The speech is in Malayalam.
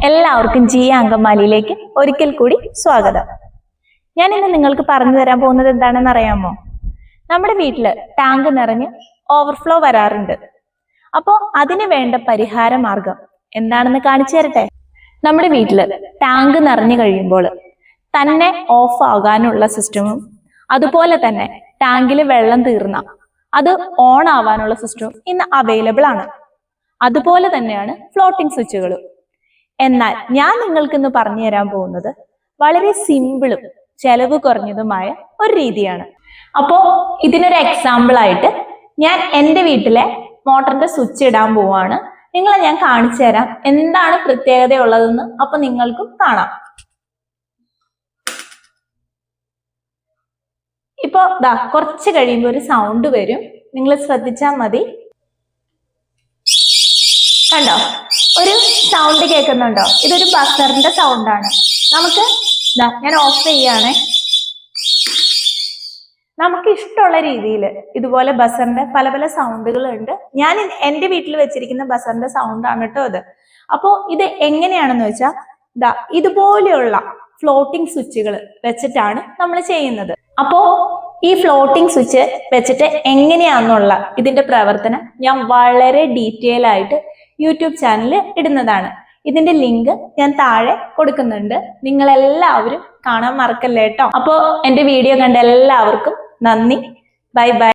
എല്ലാവർക്കും ജി അങ്കമാലിയിലേക്ക് ഒരിക്കൽ കൂടി സ്വാഗതം. ഞാൻ ഇന്ന് നിങ്ങൾക്ക് പറഞ്ഞു തരാൻ പോകുന്നത് എന്താണെന്ന് അറിയാമോ? നമ്മുടെ വീട്ടില് ടാങ്ക് നിറഞ്ഞ് ഓവർഫ്ലോ വരാറുണ്ട്. അപ്പോൾ അതിന് വേണ്ട പരിഹാര മാർഗം എന്താണെന്ന് കാണിച്ചു തരട്ടെ. നമ്മുടെ വീട്ടില് ടാങ്ക് നിറഞ്ഞു കഴിയുമ്പോൾ തന്നെ ഓഫ് ആകാനുള്ള സിസ്റ്റവും അതുപോലെ തന്നെ ടാങ്കിൽ വെള്ളം തീർന്ന അത് ഓൺ ആവാനുള്ള സിസ്റ്റവും ഇന്ന് അവൈലബിൾ ആണ്. അതുപോലെ തന്നെയാണ് ഫ്ലോട്ടിംഗ് സ്വിച്ചുകളും. എന്നാൽ ഞാൻ നിങ്ങൾക്ക് ഇന്ന് പറഞ്ഞു തരാൻ പോകുന്നത് വളരെ സിമ്പിളും ചെലവ് കുറഞ്ഞതുമായ ഒരു രീതിയാണ്. അപ്പോ ഇതിനൊരു എക്സാമ്പിൾ ആയിട്ട് ഞാൻ എൻ്റെ വീട്ടിലെ മോട്ടറിന്റെ സ്വിച്ച് ഇടാൻ പോവാണ്. നിങ്ങളെ ഞാൻ കാണിച്ചു തരാം എന്താണ് പ്രത്യേകത ഉള്ളതെന്ന്. അപ്പൊ നിങ്ങൾക്കും കാണാം. ഇപ്പൊ കുറച്ച് കഴിയുമ്പോൾ ഒരു സൗണ്ട് വരും, നിങ്ങൾ ശ്രദ്ധിച്ചാൽ മതി. കണ്ടോ, ഒരു സൗണ്ട് കേൾക്കുന്നുണ്ടോ? ഇതൊരു ബസറിന്റെ സൗണ്ടാണ്. നമുക്ക് ഞാൻ ഓഫ് ചെയ്യാണ്. നമുക്ക് ഇഷ്ടമുള്ള രീതിയിൽ ഇതുപോലെ ബസറിന്റെ പല പല സൗണ്ടുകൾ ഉണ്ട്. ഞാൻ എൻ്റെ വീട്ടിൽ വെച്ചിരിക്കുന്ന ബസറിന്റെ സൗണ്ടാണ് കേട്ടോ ഇത്. അപ്പോ ഇത് എങ്ങനെയാണെന്ന് വെച്ചാൽ ഇതുപോലെയുള്ള ഫ്ലോട്ടിംഗ് സ്വിച്ചുകൾ വെച്ചിട്ടാണ് നമ്മൾ ചെയ്യുന്നത്. അപ്പോ ഈ ഫ്ലോട്ടിംഗ് സ്വിച്ച് വെച്ചിട്ട് എങ്ങനെയാണെന്നുള്ള ഇതിന്റെ പ്രവർത്തനം ഞാൻ വളരെ ഡീറ്റെയിൽ ആയിട്ട് യൂട്യൂബ് ചാനലിൽ ഇടുന്നതാണ്. ഇതിന്റെ ലിങ്ക് ഞാൻ താഴെ കൊടുക്കുന്നുണ്ട്. നിങ്ങൾ എല്ലാവരും കാണാൻ മറക്കല്ലേ കേട്ടോ. അപ്പോൾ എൻ്റെ വീഡിയോ കണ്ട എല്ലാവർക്കും നന്ദി. Bye bye.